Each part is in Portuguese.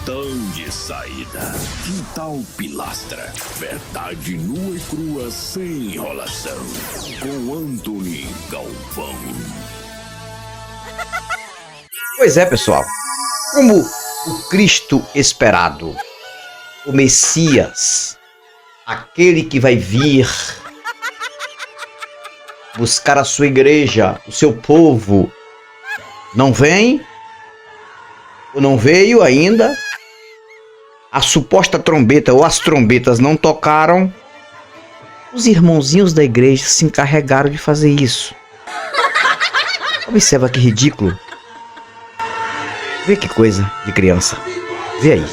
Portão de saída. Quintal Pilastra. Verdade nua e crua sem enrolação. Com Anthony Galvão. Pois é, pessoal. Como o Cristo esperado, o Messias, aquele que vai vir buscar a sua igreja, o seu povo, não vem? Ou não veio ainda? A suposta trombeta ou as trombetas não tocaram. Os irmãozinhos da igreja se encarregaram de fazer isso. Observa que ridículo. Vê que coisa de criança. Vê aí.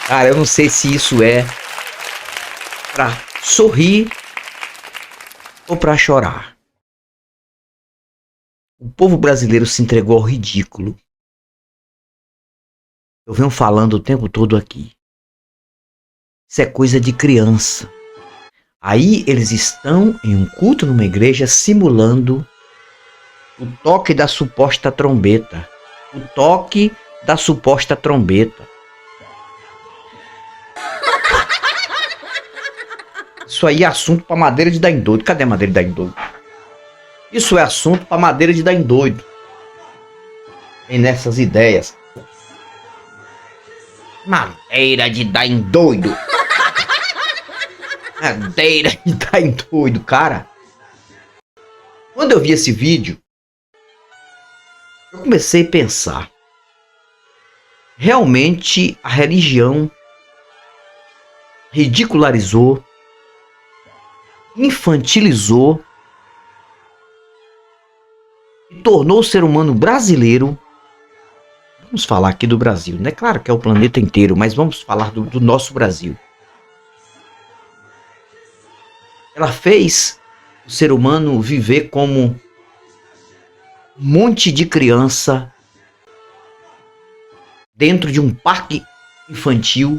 Cara, eu não sei se isso é pra sorrir ou pra chorar. O povo brasileiro se entregou ao ridículo. Eu venho falando o tempo todo aqui. Isso é coisa de criança. Aí eles estão em um culto numa igreja simulando o toque da suposta trombeta. O toque da suposta trombeta. Isso aí é assunto para madeira de dar em doido. Cadê a madeira de dar em doido? Isso é assunto para madeira de dar em doido. Tem nessas ideias. Madeira de dar em doido. Madeira de dar em doido, cara. Quando eu vi esse vídeo, eu comecei a pensar. Realmente a religião ridicularizou, infantilizou e tornou o ser humano brasileiro. Vamos falar aqui do Brasil, né? Claro que é o planeta inteiro, mas vamos falar do nosso Brasil. Ela fez o ser humano viver como um monte de criança dentro de um parque infantil,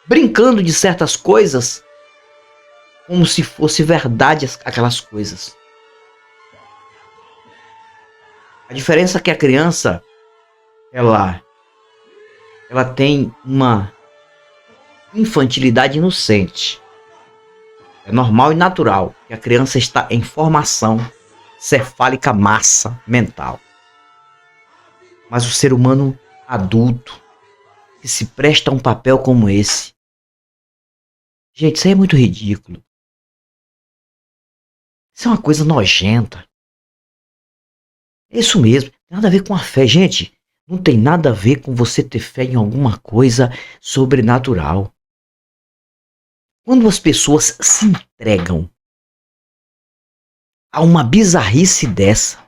brincando de certas coisas como se fosse verdade aquelas coisas. A diferença é que a criança, ela tem uma infantilidade inocente. É normal e natural que a criança está em formação cefálica massa mental. Mas o ser humano adulto, que se presta a um papel como esse, gente, isso aí é muito ridículo. Isso é uma coisa nojenta. É isso mesmo, tem nada a ver com a fé, gente. Não tem nada a ver com você ter fé em alguma coisa sobrenatural. Quando as pessoas se entregam a uma bizarrice dessa,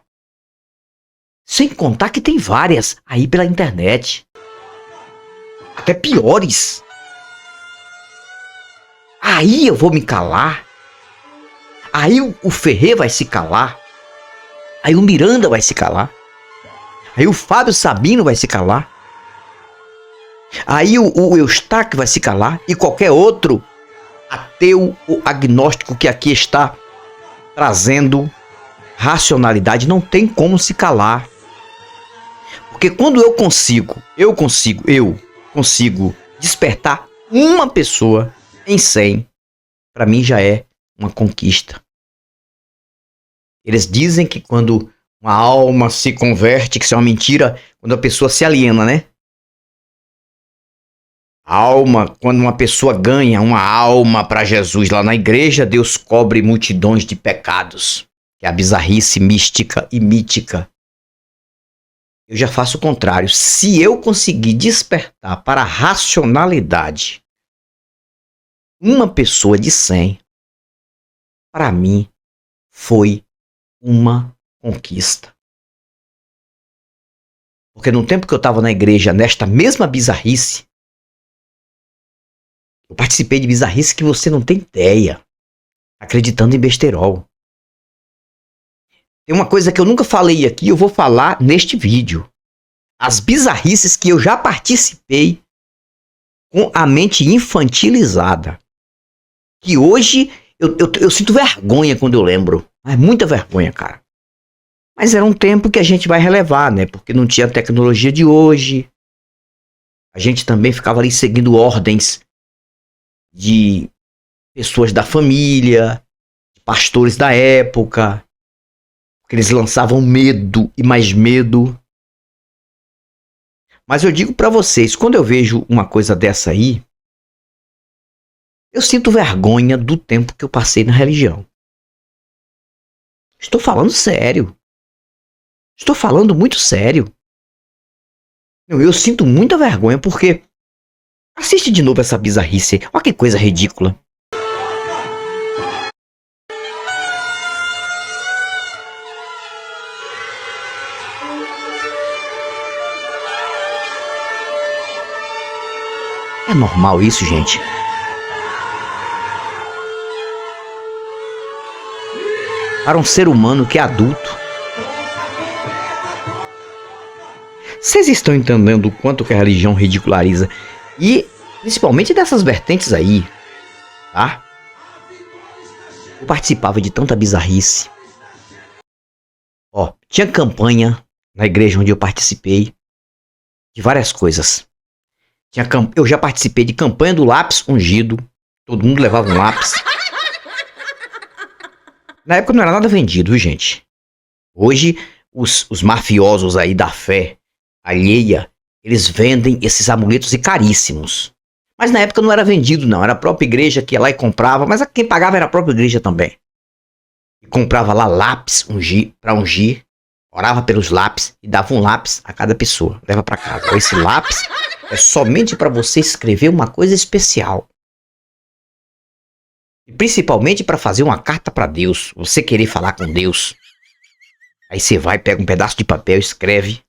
sem contar que tem várias aí pela internet, até piores, aí eu vou me calar. Aí o Ferrer vai se calar. Aí o Miranda vai se calar. Aí o Fábio Sabino vai se calar. Aí o Eustáquio vai se calar. E qualquer outro ateu ou agnóstico que aqui está trazendo racionalidade não tem como se calar. Porque quando eu consigo despertar uma pessoa em 100, para mim já é uma conquista. Eles dizem que quando uma alma se converte, que isso é uma mentira, quando a pessoa se aliena, né? A alma, quando uma pessoa ganha uma alma para Jesus lá na igreja, Deus cobre multidões de pecados. Que é a bizarrice mística e mítica. Eu já faço o contrário. Se eu conseguir despertar para a racionalidade uma pessoa de 100, para mim foi uma conquista. Porque no tempo que eu estava na igreja, nesta mesma bizarrice, eu participei de bizarrice que você não tem ideia, acreditando em besterol. Tem uma coisa que eu nunca falei aqui, eu vou falar neste vídeo. As bizarrices que eu já participei com a mente infantilizada. Que hoje eu sinto vergonha quando eu lembro. É muita vergonha, cara. Mas era um tempo que a gente vai relevar, né? Porque não tinha a tecnologia de hoje. A gente também ficava ali seguindo ordens de pessoas da família, de pastores da época, porque eles lançavam medo e mais medo. Mas eu digo pra vocês, quando eu vejo uma coisa dessa aí, eu sinto vergonha do tempo que eu passei na religião. Estou falando sério. Estou falando muito sério. Eu sinto muita vergonha porque... Assiste de novo essa bizarrice. Olha que coisa ridícula. É normal isso, gente? Para um ser humano que é adulto. Vocês estão entendendo o quanto que a religião ridiculariza? E principalmente dessas vertentes aí, tá? Eu participava de tanta bizarrice. Ó, tinha campanha na igreja onde eu participei de várias coisas. Eu já participei de campanha do lápis ungido. Todo mundo levava um lápis. Na época não era nada vendido, viu, gente? Hoje, os mafiosos aí da fé alheia, eles vendem esses amuletos e caríssimos. Mas na época não era vendido, não. Era a própria igreja que ia lá e comprava. Mas quem pagava era a própria igreja também. E comprava lá lápis para ungir. Orava pelos lápis e dava um lápis a cada pessoa. Leva para casa. Esse lápis é somente para você escrever uma coisa especial. E principalmente para fazer uma carta para Deus. Você querer falar com Deus. Aí você vai, pega um pedaço de papel, escreve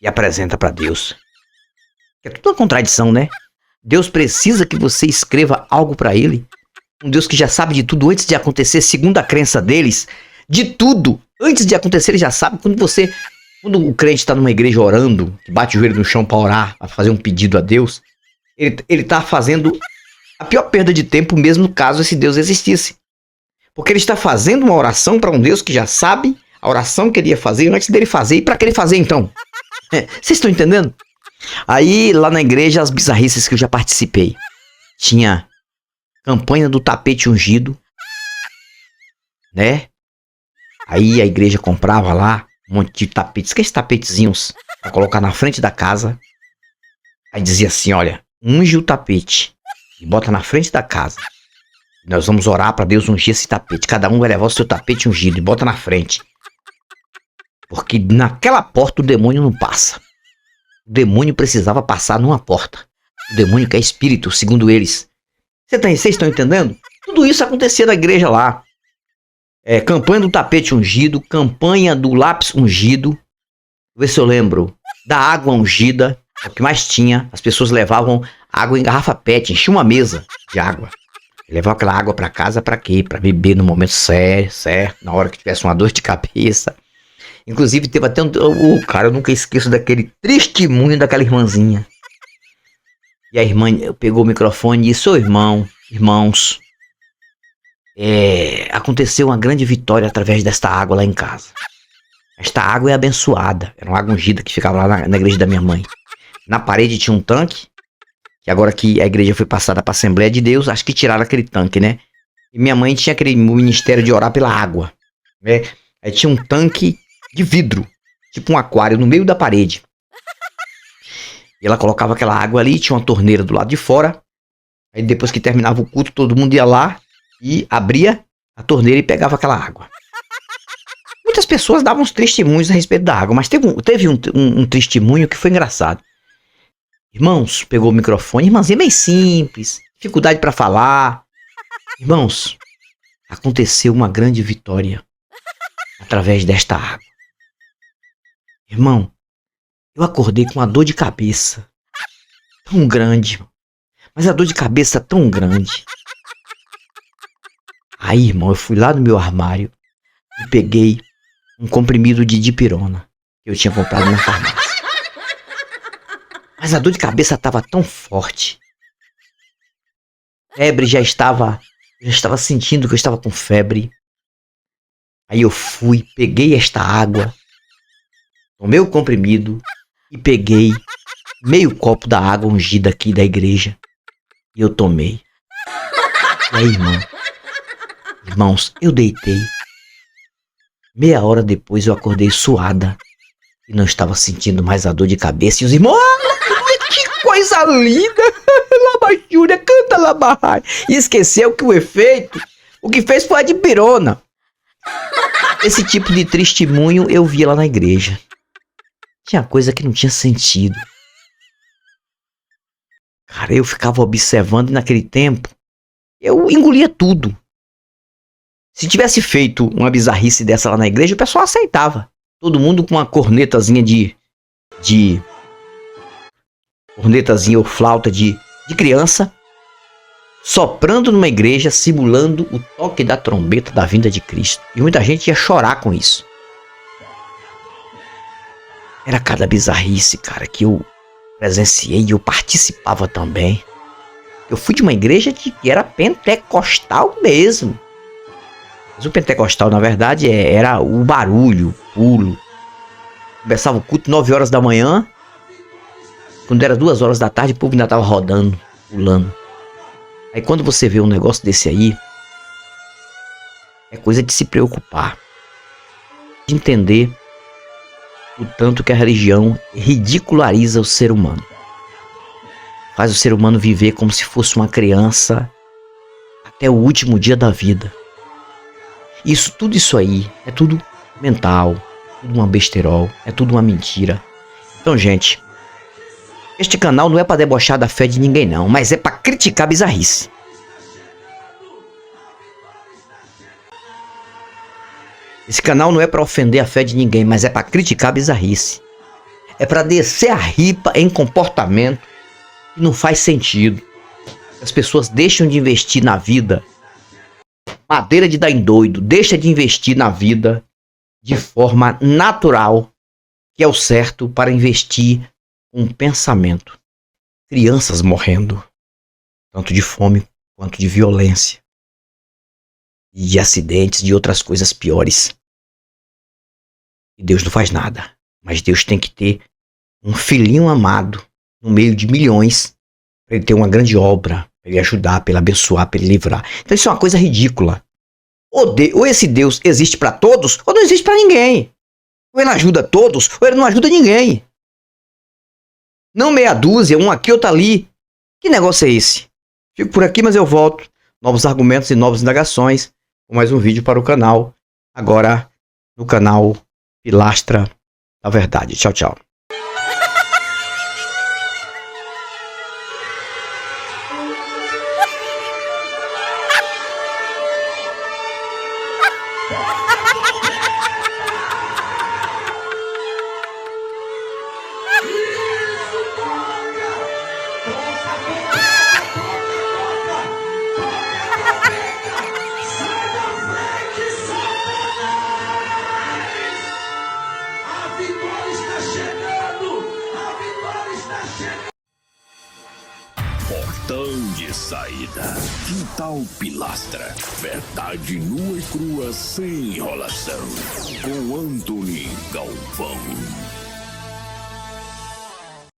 e apresenta para Deus. É tudo uma contradição, né? Deus precisa que você escreva algo para Ele. Um Deus que já sabe de tudo antes de acontecer, segundo a crença deles. De tudo. Antes de acontecer, Ele já sabe. Quando o crente está numa igreja orando, que bate o joelho no chão para orar, para fazer um pedido a Deus, ele está fazendo a pior perda de tempo, mesmo caso esse Deus existisse. Porque ele está fazendo uma oração para um Deus que já sabe a oração que ele ia fazer antes dele fazer. E para que ele fazer então? Vocês estão entendendo? Aí lá na igreja, as bizarrices que eu já participei. Tinha campanha do tapete ungido, né? Aí a igreja comprava lá um monte de tapetes, aqueles tapetezinhos pra colocar na frente da casa. Aí dizia assim, olha, unge o tapete e bota na frente da casa. Nós vamos orar para Deus ungir esse tapete. Cada um vai levar o seu tapete ungido e bota na frente. Porque naquela porta o demônio não passa. O demônio precisava passar numa porta. O demônio que é espírito, segundo eles. Vocês estão entendendo? Tudo isso acontecia na igreja lá. Campanha do tapete ungido, campanha do lápis ungido. Vê se eu lembro. Da água ungida. É o que mais tinha. As pessoas levavam água em garrafa PET, enchiam uma mesa de água. Levavam aquela água para casa para quê? Para beber no momento certo, na hora que tivesse uma dor de cabeça. Inclusive teve até cara, eu nunca esqueço daquele testemunho daquela irmãzinha. E a irmã pegou o microfone e disse, irmãos, aconteceu uma grande vitória através desta água lá em casa. Esta água é abençoada. Era uma água ungida que ficava lá na igreja da minha mãe. Na parede tinha um tanque, que agora que a igreja foi passada para a Assembleia de Deus, acho que tiraram aquele tanque, né? E minha mãe tinha aquele ministério de orar pela água, né? Aí tinha um tanque de vidro, tipo um aquário no meio da parede. E ela colocava aquela água ali, tinha uma torneira do lado de fora. Aí depois que terminava o culto, todo mundo ia lá e abria a torneira e pegava aquela água. Muitas pessoas davam uns testemunhos a respeito da água, mas teve um testemunho que foi engraçado. Irmãos, pegou o microfone, irmãzinha bem simples, dificuldade para falar. Irmãos, aconteceu uma grande vitória através desta água. Irmão, eu acordei com uma dor de cabeça tão grande, mas a dor de cabeça tão grande. Aí, irmão, eu fui lá no meu armário e peguei um comprimido de dipirona que eu tinha comprado na farmácia. Mas a dor de cabeça estava tão forte. Febre já estava sentindo que eu estava com febre. Aí eu fui, peguei esta água, tomei o comprimido e peguei meio copo da água ungida aqui da igreja e eu tomei. E aí, irmãos, eu deitei. Meia hora depois eu acordei suada e não estava sentindo mais a dor de cabeça. E os irmãos, que coisa linda! Labajúria, canta Labajai. E esqueceu que o que fez foi a dipirona. Esse tipo de testemunho eu via lá na igreja. Tinha coisa que não tinha sentido. Cara, eu ficava observando e naquele tempo eu engolia tudo. Se tivesse feito uma bizarrice dessa lá na igreja, o pessoal aceitava. Todo mundo com uma cornetazinha cornetazinha ou flauta de criança, soprando numa igreja, simulando o toque da trombeta da vinda de Cristo. E muita gente ia chorar com isso. Era cada bizarrice, cara, que eu presenciei e eu participava também. Eu fui de uma igreja que era pentecostal mesmo. Mas o pentecostal, na verdade, era o barulho, o pulo. Começava o culto 9 horas da manhã. Quando era 2 horas da tarde, o povo ainda estava rodando, pulando. Aí quando você vê um negócio desse aí, é coisa de se preocupar. De entender o tanto que a religião ridiculariza o ser humano. Faz o ser humano viver como se fosse uma criança até o último dia da vida. Tudo isso aí é tudo mental, tudo uma besterol, é tudo uma mentira. Então, gente, este canal não é para debochar da fé de ninguém não, mas é para criticar a bizarrice. Esse canal não é para ofender a fé de ninguém, mas é para criticar a bizarrice. É para descer a ripa em comportamento que não faz sentido. As pessoas deixam de investir na vida. Madeira de dar em doido, deixa de investir na vida de forma natural, que é o certo para investir com pensamento. Crianças morrendo, tanto de fome quanto de violência, e de acidentes, de outras coisas piores. E Deus não faz nada, mas Deus tem que ter um filhinho amado no meio de milhões para ele ter uma grande obra, para ele ajudar, para ele abençoar, para ele livrar. Então isso é uma coisa ridícula. Ou esse Deus existe para todos, ou não existe para ninguém. Ou ele ajuda todos, ou ele não ajuda ninguém. Não meia dúzia, um aqui, outro ali. Que negócio é esse? Fico por aqui, mas eu volto. Novos argumentos e novas indagações. Com mais um vídeo para o canal. Agora no canal Pilastra da Verdade. Tchau, tchau. Portão de saída. Quintal Pilastra. Verdade nua e crua sem enrolação. Com Anthony Galvão.